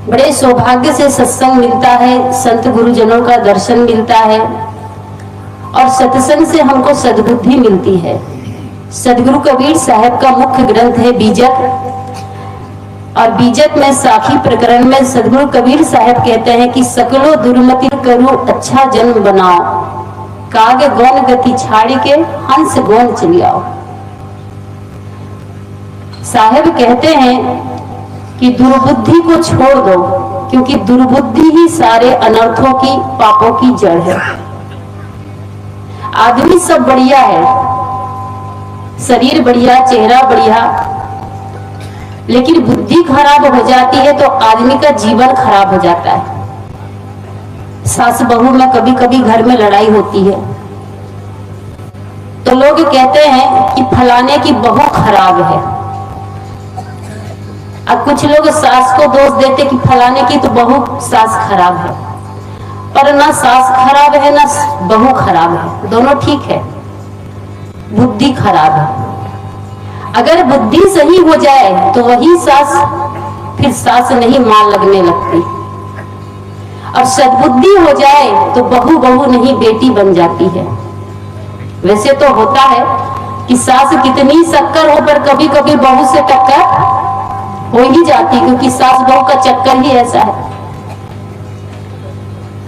बड़े सौभाग्य से सत्संग मिलता है, संत गुरुजनों का दर्शन मिलता है और सत्संग से हमको सद्बुद्धि मिलती है। सदगुरु कबीर साहब का मुख्य ग्रंथ है बीजक, और बीजक में साखी प्रकरण में सदगुरु कबीर साहब कहते हैं कि सकलो दुर्मति करो अच्छा जन्म बनाओ, कागे गौन गति छाड़ी के हंस गौन चली आओ। साहब कहते हैं कि दुर्बुद्धि को छोड़ दो, क्योंकि दुर्बुद्धि ही सारे अनर्थों की, पापों की जड़ है। आदमी सब बढ़िया है, शरीर बढ़िया, चेहरा बढ़िया, लेकिन बुद्धि खराब हो जाती है तो आदमी का जीवन खराब हो जाता है। सास बहू में कभी कभी घर में लड़ाई होती है तो लोग कहते हैं कि फलाने की बहू खराब है। अब कुछ लोग सास को दोष देते कि फलाने की तो बहू सास खराब है, पर ना सास खराब है ना बहू खराब है, दोनों ठीक है, बुद्धि खराब है। अगर बुद्धि सही हो जाए तो वही सास फिर सास नहीं मां लगने लगती, और सद्बुद्धि हो जाए तो बहू बहू नहीं बेटी बन जाती है। वैसे तो होता है कि सास कितनी शक्कर हो पर कभी कभी बहू से टक्कर हो ही जाती, क्योंकि सास बहू का चक्कर ही ऐसा है।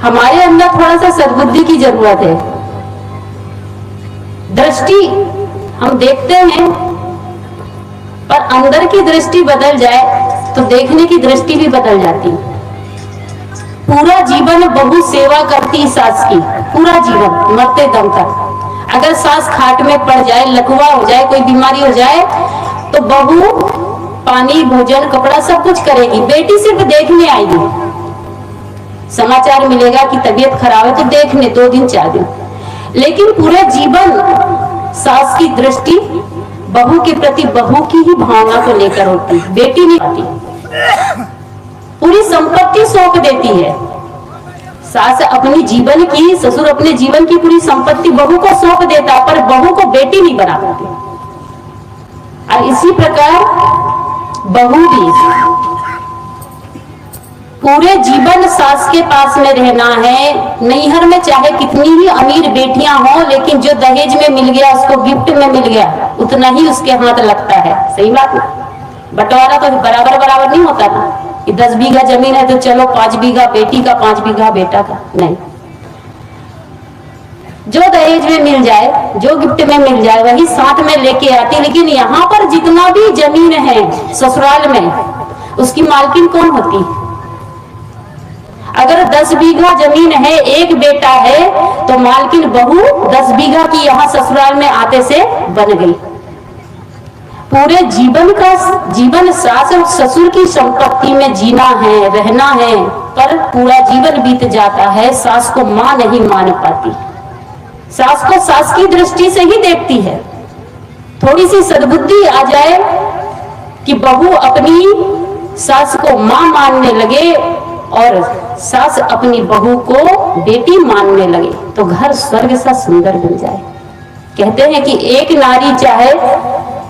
हमारे अंदर थोड़ा सा सद्बुद्धि की जरूरत है। दृष्टि हम देखते हैं, पर अंदर की दृष्टि बदल जाए तो देखने की दृष्टि भी बदल जाती। पूरा जीवन बहू सेवा करती सास की, पूरा जीवन मरते दम तक। अगर सास खाट में पड़ जाए, लकवा हो जाए, कोई बीमारी हो जाए तो बहू पानी, भोजन, कपड़ा सब कुछ करेगी, बेटी सिर्फ देखने आएगी। समाचार मिलेगा कि तबीयत खराब है तो देखने 2 दिन 4 दिन, लेकिन पूरे जीवन सास की दृष्टि बहू के प्रति, बहू की ही भावना को लेकर होती, बेटी नहीं होती। पूरी संपत्ति सौंप देती है सास अपनी जीवन की, ससुर अपने जीवन की पूरी संपत्ति बहू को सौंप देता, पर बहू को बेटी नहीं बना पाती। और इसी प्रकार बहू भी पूरे जीवन सास के पास में रहना है। नैहर में चाहे कितनी ही अमीर बेटियां हो, लेकिन जो दहेज में मिल गया, उसको गिफ्ट में मिल गया, उतना ही उसके हाथ लगता है। सही बात ना? बंटवारा तो बराबर बराबर नहीं होता ना कि 10 बीघा जमीन है तो चलो 5 बीघा बेटी का, 5 बीघा बेटा का, नहीं। जो दहेज में मिल जाए, जो गिफ्ट में मिल जाए, वही साथ में लेके आती। लेकिन यहाँ पर जितना भी जमीन है ससुराल में, उसकी मालकिन कौन होती? अगर 10 बीघा जमीन है, एक बेटा है, तो मालकिन बहू 10 बीघा की यहाँ ससुराल में आते से बन गई। पूरे जीवन सास और ससुर की संपत्ति में जीना है, रहना है, पर पूरा जीवन बीत जाता है, सास को मां नहीं मान पाती। सास को सास की दृष्टि से ही देखती है। थोड़ी सी सद्बुद्धि आ जाए कि बहू अपनी सास को मां मानने लगे और सास अपनी बहू को बेटी मानने लगे, तो घर स्वर्ग सा सुंदर बन जाए। कहते हैं कि एक नारी चाहे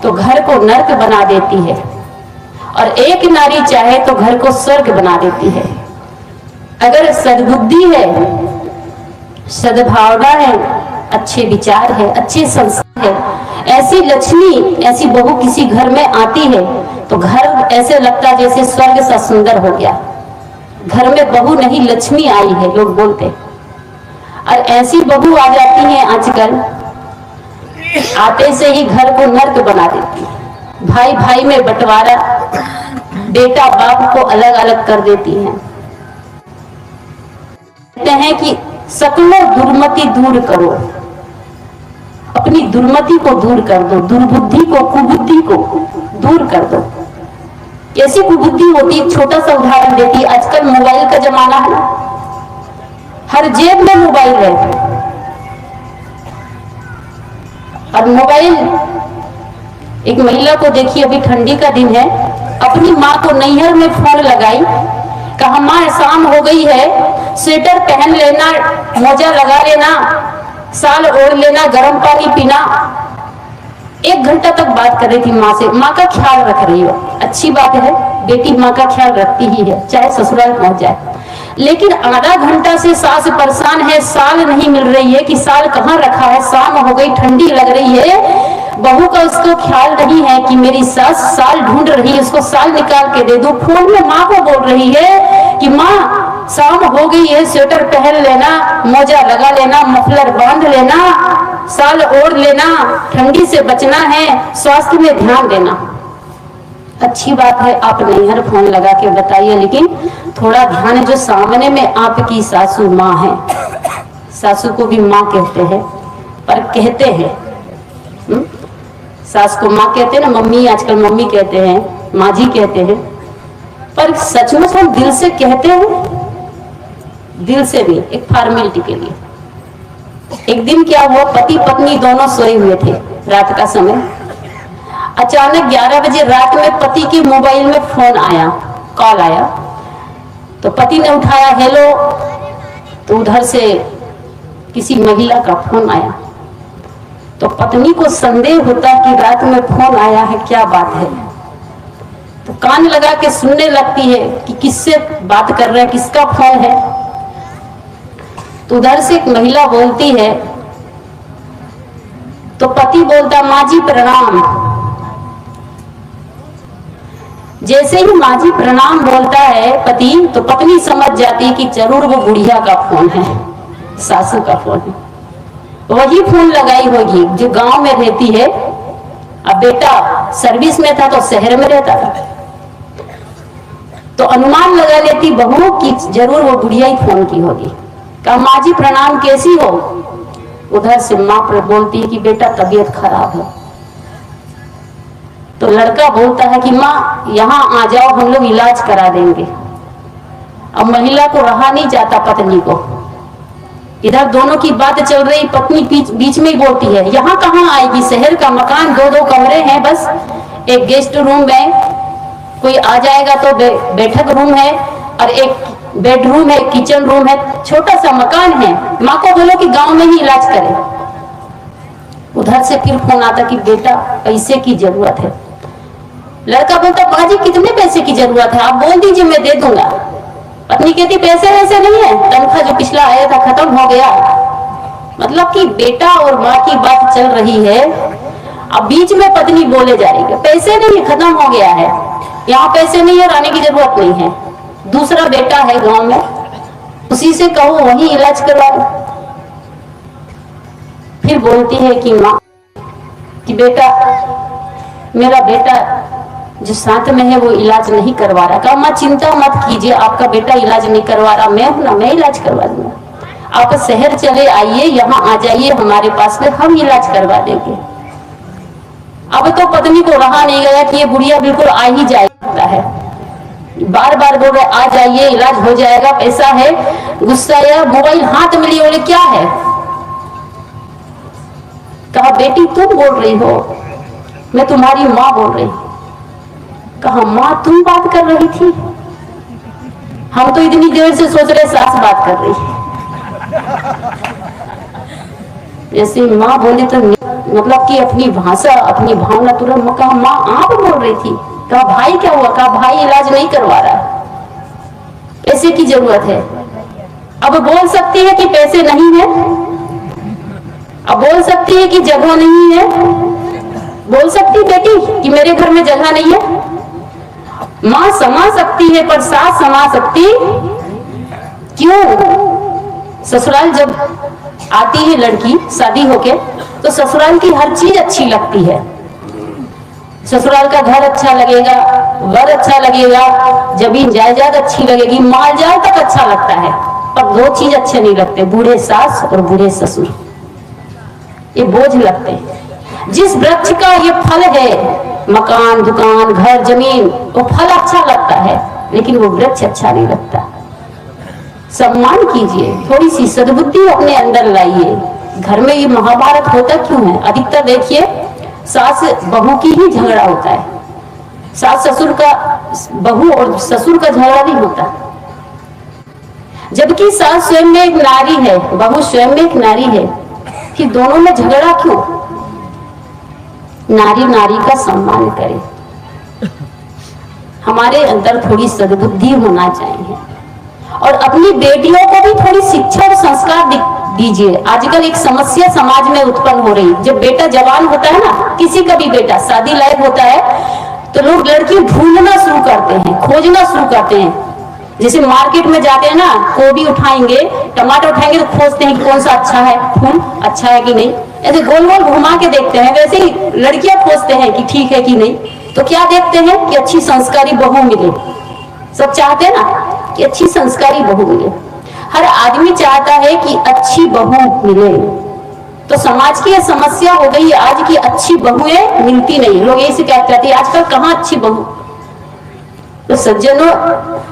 तो घर को नर्क बना देती है, और एक नारी चाहे तो घर को स्वर्ग बना देती है। अगर सद्बुद्धि है, सद्भावना है, अच्छे विचार है, अच्छे संस्कार है, ऐसी लक्ष्मी, ऐसी बहू किसी घर में आती है तो घर ऐसे लगता जैसे स्वर्ग सा सुंदर हो गया। घर में बहू नहीं लक्ष्मी आई है, लोग बोलते। और ऐसी बहू आ जाती है आजकल, आते से ही घर को नर्क बना देती है। भाई भाई में बंटवारा, बेटा बाप को अलग अलग कर देती है। कहते हैं कि सकलो दुर्मति दूर करो, अपनी दुर्मति को दूर कर दो, दुर्बुद्धि को, कुबुद्धि को दूर कर दो। कैसी कुबुद्धि होती है? छोटा सा उदाहरण देती है। आजकल मोबाइल का जमाना है, हर जेब में मोबाइल है, और मोबाइल, एक महिला को देखिए, अभी ठंडी का दिन है, अपनी माँ को नैहर में फोन लगाई, कहा माँ शाम हो गई है, स्वेटर पहन लेना, मोजा लगा लेना, साल ओढ़ लेना, गर्म पानी पीना। 1 घंटा तक बात कर रही थी माँ से, माँ का ख्याल रख रही हो, अच्छी बात है, बेटी माँ का ख्याल रखती ही है, चाहे ससुराल पहुंच जाए। लेकिन आधा घंटा से सास परेशान है, साल नहीं मिल रही है कि साल कहाँ रखा है, शाम हो गई, ठंडी लग रही है, बहू का उसको ख्याल नहीं है कि मेरी सास साल ढूंढ रही है, उसको साल निकाल के दे दो। फोन में माँ को बोल रही है कि माँ शाम हो गई है, स्वेटर पहन लेना, मोजा लगा लेना, मफलर बांध लेना, साल ओढ़ लेना, ठंडी से बचना है, स्वास्थ्य में ध्यान देना। अच्छी बात है, आप नैहर फोन लगा के बताइए, लेकिन थोड़ा ध्यान है, जो सामने में आपकी सासू माँ है, सासू को भी माँ कहते हैं, पर कहते हैं, सास को माँ कहते हैं ना, मम्मी आजकल मम्मी कहते हैं, माँ जी कहते हैं, पर सचमुच हम दिल से कहते हैं, दिल से भी, एक फॉर्मेलिटी के लिए। एक दिन क्या हुआ, पति पत्नी दोनों सोए हुए थे, रात का समय, अचानक 11 बजे रात में पति के मोबाइल में फोन आया, कॉल आया, तो पति ने उठाया, हेलो, तो उधर से किसी महिला का फोन आया। तो पत्नी को संदेह होता कि रात में फोन आया है, क्या बात है, तो कान लगा के सुनने लगती है कि किससे बात कर रहे हैं, किसका फोन है। तो उधर से एक महिला बोलती है, तो पति बोलता, माँ जी प्रणाम। जैसे ही माँ जी प्रणाम बोलता है पति, तो पत्नी समझ जाती है कि जरूर वो बुढ़िया का फोन है, सासू का फोन है, वही फोन लगाई होगी जो गांव में रहती है। अब बेटा सर्विस में था तो शहर में रहता था, तो अनुमान लगा लेती बहू कि जरूर वो बुढ़िया ही फोन की होगी। कहा, माँ जी प्रणाम, कैसी हो? उधर से माँ पर बोलती है कि बेटा तबीयत खराब है। तो लड़का बोलता है कि माँ यहाँ आ जाओ, हम लोग इलाज करा देंगे। अब महिला को रहा नहीं जाता पत्नी को, इधर दोनों की बात चल रही, पत्नी बीच में ही बोलती है, यहाँ कहाँ आएगी, शहर का मकान, 2-2 कमरे हैं बस, एक गेस्ट रूम है, कोई आ जाएगा तो बैठक रूम है, और एक बेडरूम है, किचन रूम है, छोटा सा मकान है। माँ को बोलो कि गांव में ही इलाज करे। उधर से फिर फोन आता कि बेटा पैसे की जरूरत है। लड़का बोलता, बाजी कितने पैसे की जरूरत है, आप बोल दीजिए मैं दे दूंगा। पत्नी कहती, पैसे वैसे नहीं है, तनख्वाह जो पिछला आया था खत्म हो गया। मतलब कि बेटा और माँ की बात चल रही है, अब बीच में पत्नी बोले जा रही है, पैसे नहीं है, खत्म हो गया है, यहाँ पैसे नहीं है, आने की जरूरत नहीं है, दूसरा बेटा है गांव में, उसी से कहो वही इलाज करवाओ। फिर बोलती है कि माँ कि बेटा, मेरा बेटा जो साथ में है वो इलाज नहीं करवा रहा। कहा, माँ चिंता मत कीजिए, आपका बेटा इलाज नहीं करवा रहा, मैं हूं ना, मैं इलाज करवा दूंगा। आप शहर चले आइए, यहाँ आ जाइए हमारे पास में, हम इलाज करवा देंगे। अब तो पत्नी को रहा नहीं गया कि ये बुढ़िया बिल्कुल आ ही जाता है, बार बार बोल रहे, आ जाइए इलाज हो जाएगा, पैसा है। गुस्सा या मोबाइल हाथ में लिए, बोले क्या है? कहा, बेटी तुम बोल रही हो, मैं तुम्हारी माँ बोल रही। कहा, माँ तुम बात कर रही थी? हम तो इतनी देर से सोच रहे सास बात कर रही है। जैसे माँ बोले तो मतलब कि अपनी भाषा, अपनी भावना तुरंत। कहा, माँ आप बोल रही थी? कहा, भाई क्या हुआ? कहा, भाई इलाज नहीं करवा रहा, पैसे की जरूरत है। अब बोल सकती है कि पैसे नहीं है, अब बोल सकती है कि जगह नहीं है, बोल सकती बेटी कि मेरे घर में जगह नहीं है। माँ समा सकती है पर सास समा सकती क्यों? ससुराल जब आती है लड़की शादी होके, तो ससुराल की हर चीज अच्छी लगती है। ससुराल का घर अच्छा लगेगा, वर अच्छा लगेगा, जमीन जायदाद अच्छी लगेगी, माल जाल तक अच्छा लगता है, पर 2 चीज अच्छे नहीं लगते, बूढ़े सास और बूढ़े ससुर। ये बोझ लगते हैं। जिस वृक्ष का ये फल है, मकान, दुकान, घर, जमीन, वो फल अच्छा लगता है, लेकिन वो वृक्ष अच्छा नहीं लगता। सम्मान कीजिए, थोड़ी सी सद्बुद्धि अपने अंदर लाइए। घर में ये महाभारत होता क्यों है? अधिकतर देखिए सास बहू की ही झगड़ा होता है, सास ससुर का, बहू और ससुर का झगड़ा नहीं होता। जबकि सास स्वयं में एक नारी है, बहू स्वयं में एक नारी है, कि दोनों में झगड़ा क्यों? नारी नारी का सम्मान करे। हमारे अंदर थोड़ी सद्बुद्धि होना चाहिए और अपनी बेटियों को भी थोड़ी शिक्षा और संस्कार दीजिए। आजकल एक समस्या समाज में उत्पन्न हो रही, जब बेटा जवान होता है ना, किसी का भी बेटा शादी लायक होता है, तो लोग लड़की ढूंढना शुरू करते हैं, खोजना शुरू करते हैं। जैसे मार्केट में जाते हैं ना, गोभी उठाएंगे, टमाटर उठाएंगे, तो खोजते हैं कि कौन सा अच्छा है, फूल अच्छा है कि नहीं, ऐसे गोल गोल घुमा के देखते हैं। वैसे ही लड़कियां खोजते हैं कि ठीक है कि नहीं। तो क्या देखते हैं कि अच्छी संस्कारी बहू मिले। सब चाहते हैं ना कि अच्छी संस्कारी बहू मिले। हर आदमी चाहता है कि अच्छी बहू मिले। तो समाज की यह समस्या हो गई आज की अच्छी बहुएं मिलती नहीं। लोग यही से क्या कहते हैं, आजकल कहाँ अच्छी बहू। तो सज्जनों,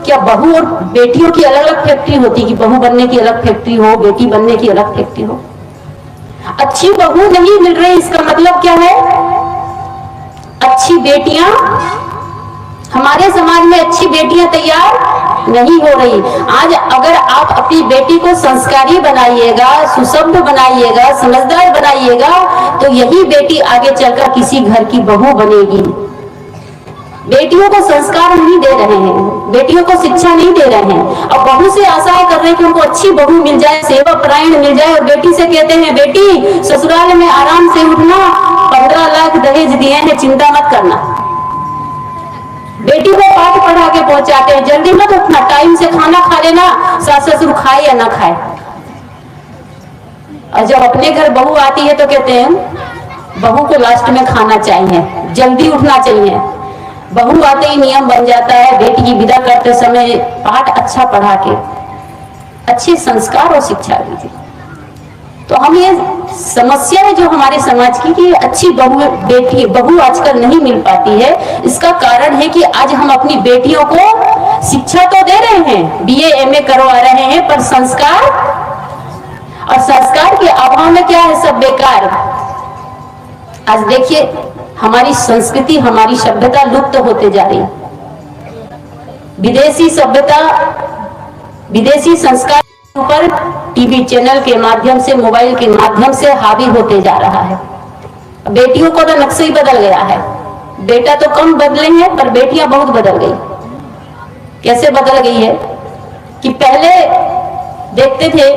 क्या बहू और बेटियों की अलग अलग फैक्ट्री होती कि बहू बनने की अलग फैक्ट्री हो, बेटी बनने की अलग फैक्ट्री हो। अच्छी बहू नहीं मिल रही, इसका मतलब क्या है, अच्छी बेटियां, हमारे समाज में अच्छी बेटियां तैयार नहीं हो रही। आज अगर आप अपनी बेटी को संस्कारी बनाइएगा, सुसभ्य बनाइएगा, समझदार बनाइएगा, तो यही बेटी आगे चलकर किसी घर की बहू बनेगी। बेटियों को संस्कार नहीं दे रहे हैं, बेटियों को शिक्षा नहीं दे रहे हैं, और बहू से आशा कर रहे हैं कि उनको अच्छी बहू मिल जाए, सेवा परायण मिल जाए, और बेटी से कहते हैं बेटी ससुराल में आराम से उठना, 15 लाख दहेज दिए हैं, चिंता मत करना। बेटी को पाठ पढ़ा के पहुंचाते हैं, जल्दी मत उठना, टाइम से खाना खा लेना, सास ससुर खाए या ना खाए। और जब अपने घर बहू आती है तो कहते हैं बहू को लास्ट में खाना चाहिए, जल्दी उठना चाहिए। बहू आते ही नियम बन जाता है, बेटी की विदा करते समय पाठ अच्छा पढ़ा के अच्छे संस्कार और शिक्षा दीजिए। तो हम ये समस्या है जो हमारे समाज की कि अच्छी बहू आजकल नहीं मिल पाती है। इसका कारण है कि आज हम अपनी बेटियों को शिक्षा तो दे रहे हैं, बीए एमए करवा रहे हैं, पर संस्कार और संस्कार के अभाव में क्या है, सब बेकार। आज देखिए हमारी संस्कृति, हमारी सभ्यता लुप्त होते जा रही। विदेशी सभ्यता, विदेशी संस्कार ऊपर टीवी चैनल के माध्यम से, मोबाइल के माध्यम से हावी होते जा रहा है। बेटियों को तो नक्शा ही बदल गया है। बेटा तो कम बदले हैं, पर बेटियां बहुत बदल गई। कैसे बदल गई है कि पहले देखते थे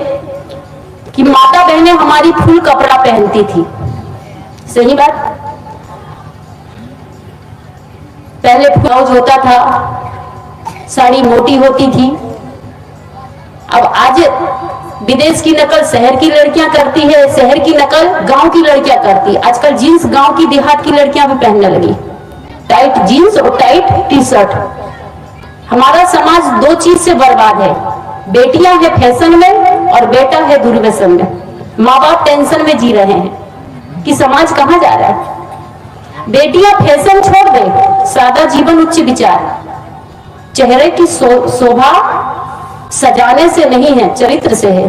कि माता बहनें हमारी फुल कपड़ा पहनती थी, सही बात। पहले ब्लाउज होता था, साड़ी मोटी होती थी। अब आज विदेश की नकल शहर की लड़कियां करती है, शहर की नकल गांव की लड़कियां करती है। आजकल जीन्स गांव की देहात की लड़कियां भी पहनने लगी, टाइट जीन्स और टाइट टी शर्ट। हमारा समाज दो चीज से बर्बाद है, बेटियां है फैशन में और बेटा है दुर्व्यसन में। माँ बाप टेंशन में जी रहे हैं कि समाज कहां जा रहा है। बेटियां फैशन छोड़ दे, सादा जीवन उच्च विचार। चेहरे की शोभा सजाने से नहीं है, चरित्र से है।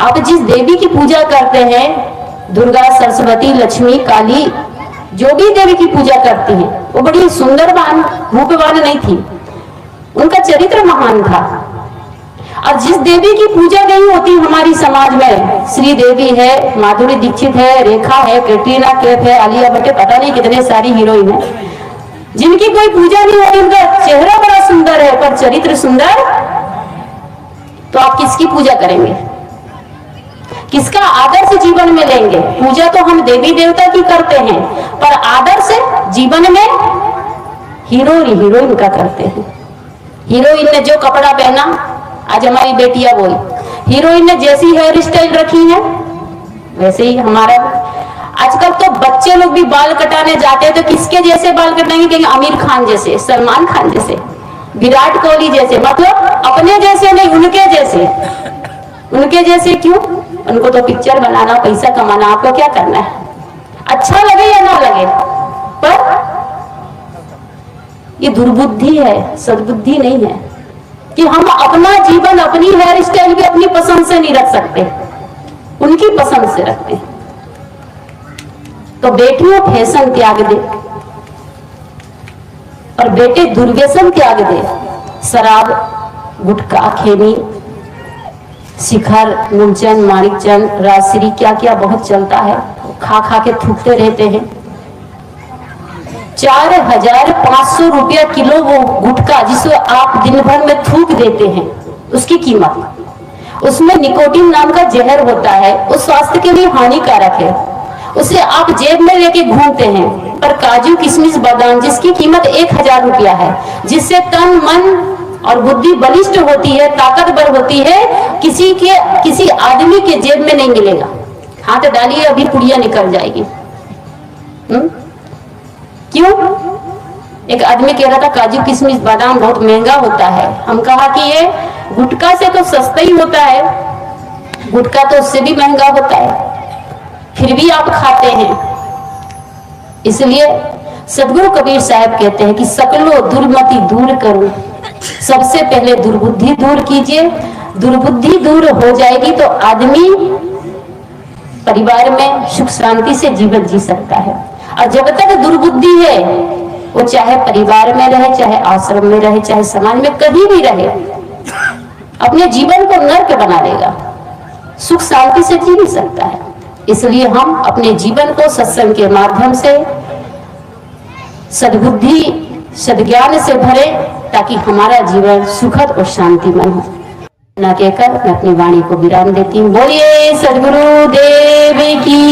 आप जिस देवी की पूजा करते हैं, दुर्गा, सरस्वती, लक्ष्मी, काली, जो भी देवी की पूजा करती हैं, वो बड़ी सुंदरवान रूपवान नहीं थी, उनका चरित्र महान था। और जिस देवी की पूजा नहीं होती हमारी समाज में, श्री देवी है, माधुरी दीक्षित है, रेखा है, कैटरीना कैफ है, आलिया भट्ट, पता नहीं कितने सारी हीरोइन है, जिनकी कोई पूजा नहीं होती, उनका चेहरा बड़ा सुंदर है पर चरित्र सुंदर, तो आप किसकी पूजा करेंगे, किसका आदर्श जीवन में लेंगे। पूजा तो हम देवी देवता की करते हैं, पर आदर्श जीवन में हीरोइन का करते हैं। हीरोइन ने जो कपड़ा पहना, आज हमारी बेटियां बोली, हीरोइन ने जैसी हेयर स्टाइल रखी है वैसे ही हमारा। आजकल तो बच्चे लोग भी बाल कटाने जाते हैं तो किसके जैसे बाल कटाएंगे, कहेंगे आमिर खान जैसे, सलमान खान जैसे, विराट कोहली जैसे, मतलब अपने जैसे नहीं, उनके जैसे। उनके जैसे क्यों? उनको तो पिक्चर बनाना, पैसा कमाना, आपको क्या करना है, अच्छा लगे या ना लगे। पर ये दुर्बुद्धि है, सद्बुद्धि नहीं है कि हम अपना जीवन, अपनी हेयर स्टाइल भी अपनी पसंद से नहीं रख सकते, उनकी पसंद से रखते। तो बेटियों फैशन त्याग दे और बेटे दुर्व्यसन त्याग दे। शराब, गुटखा, खैनी, शिखर, मूलचंद, माणिकचंद, राजश्री, क्या क्या बहुत चलता है, खा खा के थूकते रहते हैं। 4,500 रुपया किलो वो गुटखा जिसको आप दिन भर में थूक देते हैं, उसकी कीमत। उसमें निकोटीन नाम का जहर होता है, उस स्वास्थ्य के लिए हानिकारक है, उसे आप जेब में लेके घूमते हैं। पर काजू किशमिश बादाम जिसकी कीमत 1,000 रुपया है, जिससे तन मन और बुद्धि बलिष्ठ होती है, ताकतवर होती है, किसी आदमी के जेब में नहीं मिलेगा। हाथ डालिए अभी पुड़िया निकल जाएगी। क्यों? एक आदमी कह रहा था काजू किशमिश बादाम बहुत महंगा होता है। हम कहा कि ये गुटखा से तो सस्ता ही होता है, गुटखा तो उससे भी महंगा होता है, फिर भी आप खाते हैं। इसलिए सदगुरु कबीर साहब कहते हैं कि सकलो दुर्मति दूर करो, सबसे पहले दुर्बुद्धि दूर कीजिए। दुर्बुद्धि दूर हो जाएगी तो आदमी परिवार में सुख शांति से जीवन जी सकता है। और जब तक दुर्बुद्धि है, वो चाहे परिवार में रहे, चाहे आश्रम में रहे, चाहे समाज में कहीं भी रहे, अपने जीवन को नर्क बना देगा, सुख शांति से जी नहीं सकता है। इसलिए हम अपने जीवन को सत्संग के माध्यम से सद्बुद्धि सद्ज्ञान से भरे, ताकि हमारा जीवन सुखद और शांतिमय हो। न कहकर मैं अपनी वाणी को विराम देती हूँ। बोलिए सद्गुरु देव की।